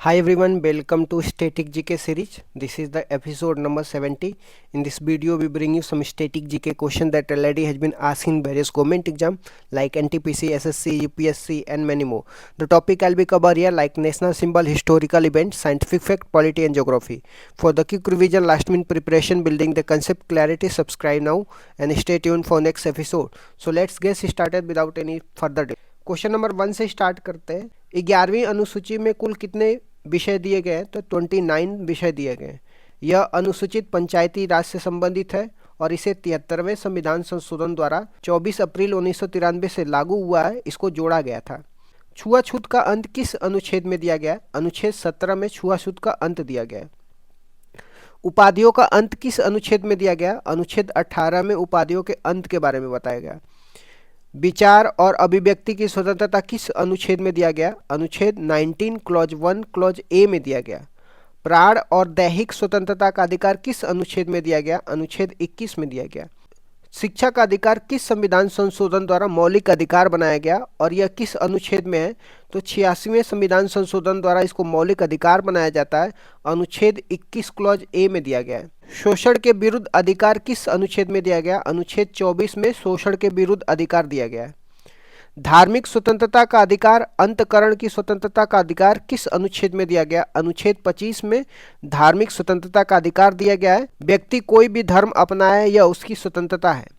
Hi everyone, welcome to Static GK series. This is the episode number 70. In this video, we bring you some static GK question that already has been asked in various government exam like NTPC, SSC, UPSC and many more. The topic I'll be cover here like national symbol, historical event, scientific fact, polity and geography. For the quick revision, last minute preparation, building the concept clarity, subscribe now and stay tuned for next episode. So let's get started without any further delay. Question number 1 से start करते हैं। 11वीं अनुसूची में कुल कितने विषय दिए गए हैं? तो 29 विषय दिए गए हैं। यह अनुसूचित पंचायती राज से संबंधित है और इसे 73वें संविधान संशोधन द्वारा 24 अप्रैल 1993 से लागू हुआ है। इसको जोड़ा गया था। छुआछूत का अंत किस अनुच्छेद में दिया गया है? अनुच्छेद 17 में छुआछूत का अंत दिया गया है। उपाधियों का अंत किस अनुच्छेद में दिया गया? अनुच्छेद 18 में उपाधियों के अंत के बारे में बताया गया। विचार और अभिव्यक्ति की स्वतंत्रता किस अनुच्छेद में दिया गया? अनुच्छेद 19 क्लॉज 1 क्लॉज ए में दिया गया। प्राण और दैहिक स्वतंत्रता का अधिकार किस अनुच्छेद में दिया गया? अनुच्छेद 21 में दिया गया। शिक्षा का अधिकार किस संविधान संशोधन द्वारा मौलिक अधिकार बनाया गया और यह किस अनुच्छेद में है? तो 86वें संविधान संशोधन द्वारा इसको मौलिक अधिकार बनाया जाता है। अनुच्छेद 21 क्लॉज ए में दिया गया है। शोषण के विरुद्ध अधिकार किस अनुच्छेद में दिया गया? अनुच्छेद 24 में शोषण के विरुद्ध अधिकार दिया गया है। धार्मिक स्वतंत्रता का अधिकार, अंतकरण की स्वतंत्रता का अधिकार किस अनुच्छेद में दिया गया? अनुच्छेद 25 में धार्मिक स्वतंत्रता का अधिकार दिया गया है। व्यक्ति कोई भी धर्म अपनाए यह उसकी स्वतंत्रता है।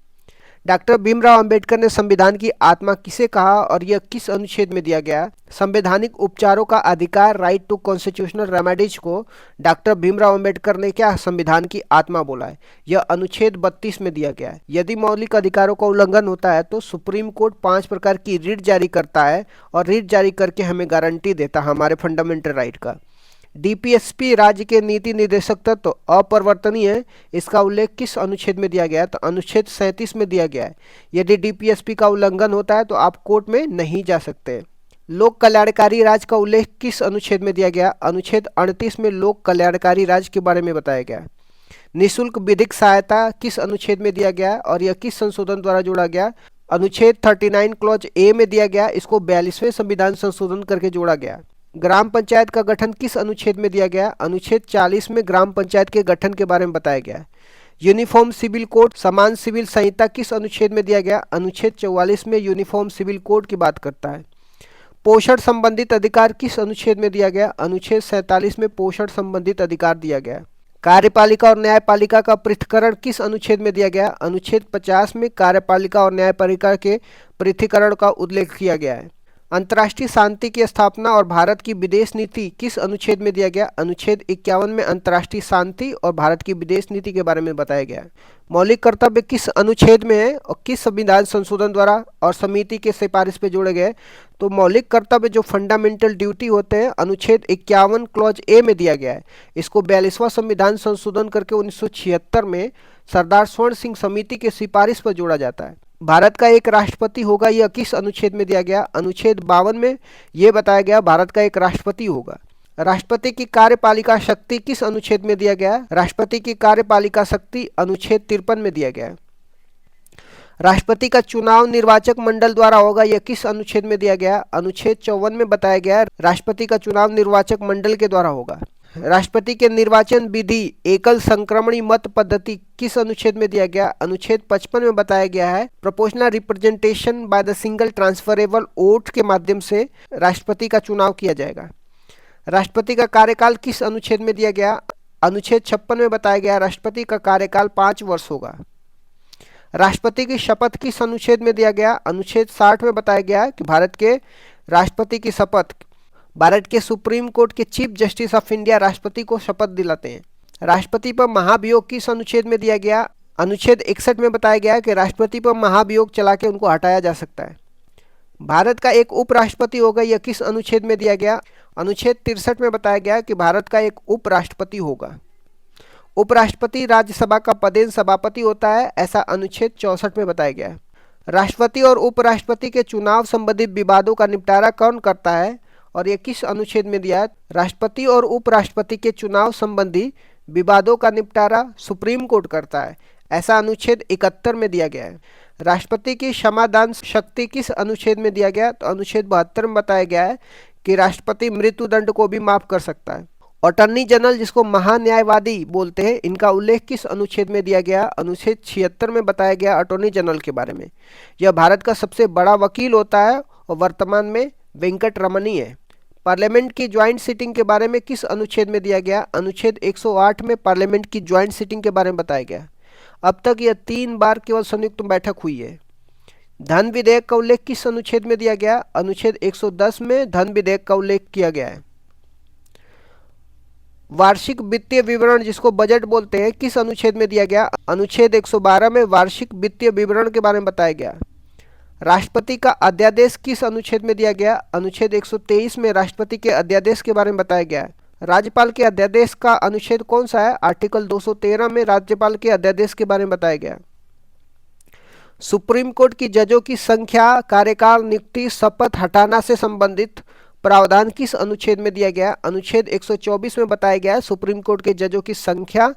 डॉक्टर भीमराव अंबेडकर ने संविधान की आत्मा किसे कहा और यह किस अनुच्छेद में दिया गया? संवैधानिक उपचारों का अधिकार, राइट टू कॉन्स्टिट्यूशनल रेमेडीज को डॉक्टर भीमराव अंबेडकर ने क्या संविधान की आत्मा बोला है? यह अनुच्छेद 32 में दिया गया है। यदि मौलिक अधिकारों का उल्लंघन होता है तो सुप्रीम कोर्ट 5 प्रकार की रिट जारी करता है और रिट जारी करके हमें गारंटी देता है हमारे फंडामेंटल राइट का। डीपीएसपी राज्य के नीति निर्देशक तत्व तो अपरिवर्तनीय है। इसका उल्लेख किस अनुच्छेद में दिया गया है? तो अनुच्छेद 37 में दिया गया है। यदि डीपीएसपी का उल्लंघन होता है तो आप कोर्ट में नहीं जा सकते। लोक कल्याणकारी राज का उल्लेख किस अनुच्छेद में दिया गया? अनुच्छेद 38 में लोक कल्याणकारी राज के बारे में बताया गया है। निःशुल्क विधिक सहायता किस अनुच्छेद में दिया गया और यह किस संशोधन द्वारा जोड़ा गया? अनुच्छेद 39 क्लॉज ए में दिया गया। इसको 42वें संविधान संशोधन करके जोड़ा गया। ग्राम पंचायत का गठन किस अनुच्छेद में दिया गया? अनुच्छेद 40 में ग्राम पंचायत के गठन के बारे में बताया गया। यूनिफॉर्म सिविल कोड, समान सिविल संहिता किस अनुच्छेद में दिया गया? अनुच्छेद 44 में यूनिफॉर्म सिविल कोड की बात करता है। पोषण संबंधित अधिकार किस अनुच्छेद में दिया गया? अनुच्छेद 47 में पोषण संबंधित अधिकार दिया गया। कार्यपालिका और न्यायपालिका का पृथक्करण किस अनुच्छेद में दिया गया? अनुच्छेद 50 में कार्यपालिका और न्यायपालिका के पृथक्करण का उल्लेख किया गया है। अंतर्राष्ट्रीय शांति की स्थापना और भारत की विदेश नीति किस अनुच्छेद में दिया गया? अनुच्छेद 51 में अंतर्राष्ट्रीय शांति और भारत की विदेश नीति के बारे में बताया गया है। मौलिक कर्तव्य किस अनुच्छेद में है और किस संविधान संशोधन द्वारा और समिति के सिफारिश पे जोड़े गए? तो मौलिक कर्तव्य जो फंडामेंटल ड्यूटी होते हैं अनुच्छेद 51 क्लॉज ए में दिया गया है। इसको 42वां संविधान संशोधन करके 1976 में सरदार स्वर्ण सिंह समिति के सिफारिश पर जोड़ा जाता है। भारत का एक राष्ट्रपति होगा, यह किस अनुच्छेद में दिया गया? अनुच्छेद 52 में यह बताया गया भारत का एक राष्ट्रपति होगा। राष्ट्रपति की कार्यपालिका शक्ति किस अनुच्छेद में दिया गया? राष्ट्रपति की कार्यपालिका शक्ति अनुच्छेद 53 में दिया गया। राष्ट्रपति का चुनाव निर्वाचक मंडल द्वारा होगा, यह किस अनुच्छेद में दिया गया? अनुच्छेद 54 में बताया गया राष्ट्रपति का चुनाव निर्वाचक मंडल के द्वारा होगा। राष्ट्रपति के निर्वाचन विधि एकल संक्रमणी मत पद्धति किस अनुच्छेद में दिया गया? अनुच्छेद 55 में बताया गया है proportional representation by the single transferable vote के माध्यम से राष्ट्रपति का चुनाव किया जाएगा। राष्ट्रपति का कार्यकाल किस अनुच्छेद में दिया गया? अनुच्छेद 56 में बताया गया राष्ट्रपति का कार्यकाल 5 वर्ष होगा। राष्ट्रपति की शपथ किस अनुच्छेद में दिया गया? अनुच्छेद 60 में बताया गया कि भारत के राष्ट्रपति की शपथ भारत के सुप्रीम कोर्ट के चीफ जस्टिस ऑफ इंडिया राष्ट्रपति को शपथ दिलाते हैं। राष्ट्रपति पर महाभियोग किस अनुच्छेद में दिया गया? अनुच्छेद 61 में बताया गया कि राष्ट्रपति पर महाभियोग चला के उनको हटाया जा सकता है। भारत का एक उपराष्ट्रपति होगा, यह किस अनुच्छेद में दिया गया? अनुच्छेद 63 में बताया गया कि भारत का एक उपराष्ट्रपति होगा। उपराष्ट्रपति राज्यसभा का पदेन सभापति होता है, ऐसा अनुच्छेद 64 में बताया गया है। राष्ट्रपति और उपराष्ट्रपति के चुनाव संबंधित विवादों का निपटारा कौन करता है और यह किस अनुच्छेद में दिया है? राष्ट्रपति और उपराष्ट्रपति के चुनाव संबंधी विवादों का निपटारा सुप्रीम कोर्ट करता है, ऐसा अनुच्छेद 71 में दिया गया है। राष्ट्रपति की क्षमादान शक्ति किस अनुच्छेद में दिया गया? तो अनुच्छेद 72 में बताया गया है कि राष्ट्रपति मृत्युदंड को भी माफ कर सकता है। अटॉर्नी जनरल जिसको महान्यायवादी बोलते हैं, इनका उल्लेख किस अनुच्छेद में दिया गया? अनुच्छेद 76 में बताया गया अटॉर्नी जनरल के बारे में। यह भारत का सबसे बड़ा वकील होता है और वर्तमान में वेंकट रमनी है। पार्लियामेंट की ज्वाइंट सिटिंग के बारे में किस अनुच्छेद में दिया गया? अनुच्छेद 108 में पार्लियामेंट की ज्वाइंट सिटिंग के बारे में बताया गया। अब तक यह 3 बार केवल संयुक्त बैठक हुई है। धन विधेयक का उल्लेख किस अनुच्छेद में दिया गया? अनुच्छेद 110 में धन विधेयक का उल्लेख किया गया है। वार्षिक वित्तीय विवरण जिसको बजट बोलते हैं, किस अनुच्छेद में दिया गया? अनुच्छेद 112 में वार्षिक वित्तीय विवरण के बारे में बताया गया। राष्ट्रपति का अध्यादेश किस अनुच्छेद में दिया गया? अनुच्छेद 123 में राष्ट्रपति के अध्यादेश के बारे में बताया गया। राज्यपाल के अध्यादेश का अनुच्छेद कौन सा है? आर्टिकल 213 में राज्यपाल के अध्यादेश के बारे में बताया गया। सुप्रीम कोर्ट की जजों की संख्या, कार्यकाल, नियुक्ति, शपथ हटाना से संबंधित प्रावधान किस अनुच्छेद में दिया गया? अनुच्छेद 124 में बताया गया सुप्रीम कोर्ट के जजों की संख्या,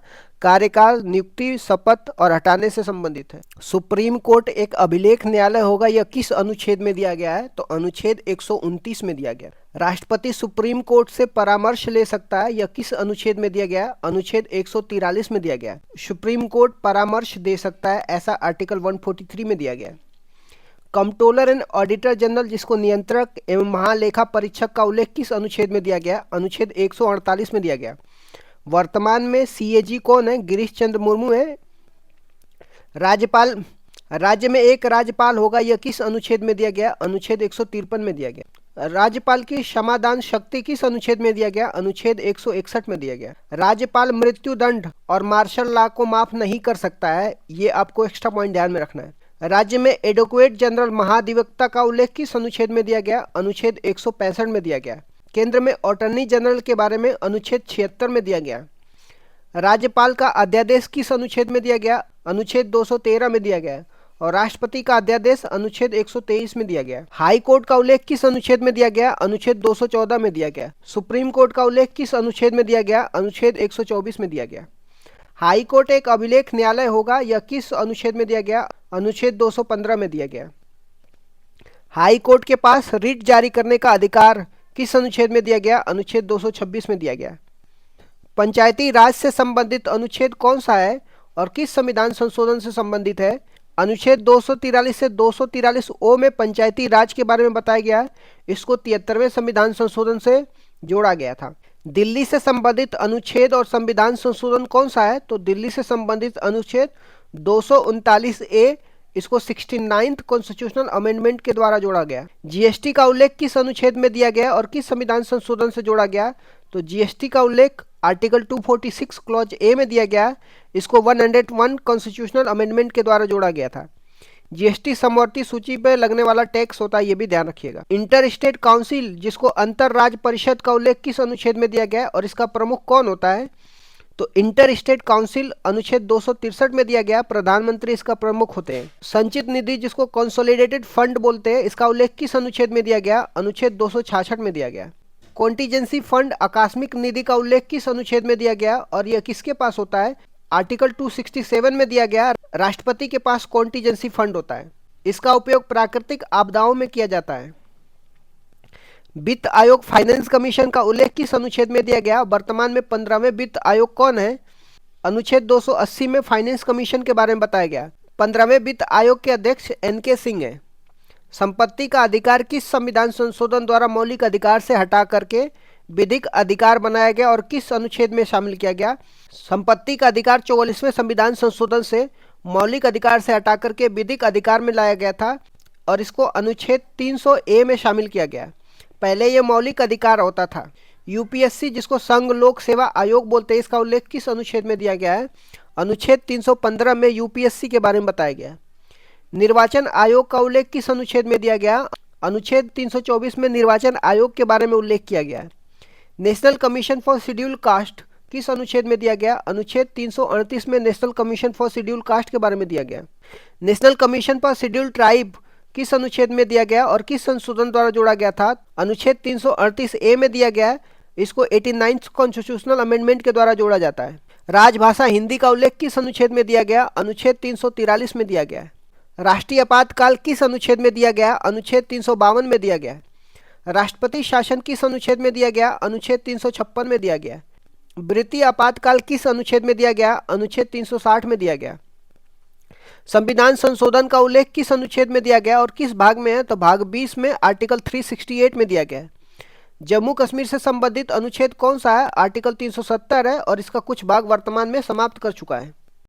कार्यकाल, नियुक्ति, शपथ और हटाने से संबंधित है। सुप्रीम कोर्ट एक अभिलेख न्यायालय होगा, यह किस अनुच्छेद में दिया गया है? तो अनुच्छेद 129 में दिया गया। राष्ट्रपति सुप्रीम कोर्ट से परामर्श ले सकता है, यह किस अनुच्छेद में दिया गया? अनुच्छेद 143 में दिया गया। सुप्रीम कोर्ट परामर्श दे सकता है, ऐसा आर्टिकल 143 में दिया गया। कंट्रोलर एंड ऑडिटर जनरल जिसको नियंत्रक एवं महालेखा परीक्षक का उल्लेख किस अनुच्छेद में दिया गया? अनुच्छेद 148 में दिया गया। वर्तमान में सीएजी कौन है? गिरीश चंद्र मुर्मू है। राज्यपाल, राज्य में एक राज्यपाल होगा, यह किस अनुच्छेद में दिया गया? अनुच्छेद 153 में दिया गया। राज्यपाल की क्षमादान शक्ति किस अनुच्छेद में दिया गया? अनुच्छेद 161 में दिया गया। राज्यपाल मृत्युदंड और मार्शल लॉ को माफ नहीं कर सकता है, ये आपको एक्स्ट्रा पॉइंट ध्यान में रखना है। राज्य में एडवोकेट जनरल महाधिवक्ता का उल्लेख किस अनुच्छेद में दिया गया? अनुच्छेद 165 में दिया गया। केंद्र में अटॉर्नी जनरल के बारे में अनुच्छेद 76 में दिया गया। राज्यपाल का अध्यादेश किस अनुच्छेद में दिया गया? अनुच्छेद 213 में दिया गया। और राष्ट्रपति का अध्यादेश अनुच्छेद 123 में दिया गया। हाई कोर्ट का उल्लेख किस अनुच्छेद में दिया गया? अनुच्छेद 214 में दिया गया। सुप्रीम कोर्ट का उल्लेख किस अनुच्छेद में दिया गया? अनुच्छेद 124 में दिया गया। हाई कोर्ट एक अभिलेख न्यायालय होगा, यह किस अनुच्छेद में दिया गया? अनुच्छेद 215 में दिया गया। हाई कोर्ट के पास रिट जारी करने का अधिकार किस अनुच्छेद में दिया गया? अनुच्छेद 226 में दिया गया। पंचायती राज से संबंधित अनुच्छेद कौन सा है और किस संविधान संशोधन से संबंधित है? अनुच्छेद 243 से 243 ओ में पंचायती राज के बारे में बताया गया। इसको 73वें संविधान संशोधन से जोड़ा गया था। दिल्ली से संबंधित अनुच्छेद और संविधान संशोधन कौन सा है? तो दिल्ली से संबंधित अनुच्छेद 239 ए, इसको 69th कॉन्स्टिट्यूशनल अमेंडमेंट के द्वारा जोड़ा गया। जीएसटी का उल्लेख किस अनुच्छेद में दिया गया और किस संविधान संशोधन से जोड़ा गया? तो जीएसटी का उल्लेख आर्टिकल 246 क्लॉज ए में दिया गया। इसको 101 कॉन्स्टिट्यूशनल अमेंडमेंट के द्वारा जोड़ा गया था। जीएसटी समवर्ती सूची पर लगने वाला टैक्स होता है, ये भी ध्यान रखिएगा। इंटर स्टेट काउंसिल जिसको अंतर राज्य परिषद का उल्लेख किस अनुच्छेद में दिया गया और इसका प्रमुख कौन होता है? तो इंटर स्टेट काउंसिल अनुच्छेद 263 में दिया गया। प्रधानमंत्री इसका प्रमुख होते हैं। संचित निधि जिसको कंसोलिडेटेड फंड बोलते हैं, इसका उल्लेख किस अनुच्छेद में दिया गया? अनुच्छेद 266 में दिया गया। कॉन्टीजेंसी फंड आकस्मिक निधि का उल्लेख किस अनुच्छेद में दिया गया और यह किसके पास होता है? आर्टिकल 267 में दिया गया। राष्ट्रपति के पास कॉन्टीजेंसी फंड होता है। इसका उपयोग प्राकृतिक आपदाओं में किया जाता है। वित्त आयोग फाइनेंस कमीशन का उल्लेख किस अनुच्छेद में दिया गया? वर्तमान में 15वें वित्त आयोग कौन है? अनुच्छेद 280 में फाइनेंस कमीशन के बारे में बताया गया। 15वें वित्त आयोग के अध्यक्ष एनके सिंह हैं। संपत्ति का अधिकार किस संविधान संशोधन द्वारा मौलिक अधिकार से हटा करके विधिक अधिकार बनाया गया और किस अनुच्छेद में शामिल किया गया? संपत्ति का अधिकार 44वें संविधान संशोधन से मौलिक अधिकार से हटा करके विधिक अधिकार में लाया गया था और इसको अनुच्छेद 300 ए में शामिल किया गया। पहले यह मौलिक अधिकार होता था। यूपीएससी जिसको संघ लोक सेवा आयोग बोलते हैं, इसका उल्लेख किस अनुच्छेद में दिया गया है? अनुच्छेद 315 में यूपीएससी के बारे में बताया गया। निर्वाचन आयोग का उल्लेख किस अनुच्छेद में दिया गया? अनुच्छेद 324 में निर्वाचन आयोग के बारे में उल्लेख किया गया है। National commission for schedule caste किस अनुच्छेद में दिया गया? अनुच्छेद 338 में national commission for schedule caste के बारे में दिया गया। National commission for schedule tribe किस अनुच्छेद में दिया गया और किस संशोधन द्वारा जोड़ा गया था? अनुच्छेद 338 ए में दिया गया। इसको 89th कॉन्स्टिट्यूशनल अमेंडमेंट के द्वारा जोड़ा जाता है। राजभाषा हिंदी का उल्लेख किस अनुच्छेद में दिया गया? अनुच्छेद 343 में दिया गया। राष्ट्रीय आपातकाल किस अनुच्छेद में दिया गया? अनुच्छेद 352 में दिया गया। राष्ट्रपति शासन किस अनुच्छेद में दिया गया? अनुच्छेद 356 में दिया गया। वित्तीय आपातकाल किस अनुच्छेद में दिया गया? अनुच्छेद 360 में दिया गया। संविधान संशोधन का उल्लेख किस अनुच्छेद में दिया गया और किस भाग में है? तो भाग 20 में आर्टिकल 368 में दिया गया है। जम्मू कश्मीर से संबंधित अनुच्छेद कौन सा है? आर्टिकल 370 है और इसका कुछ भाग वर्तमान में समाप्त कर चुका है।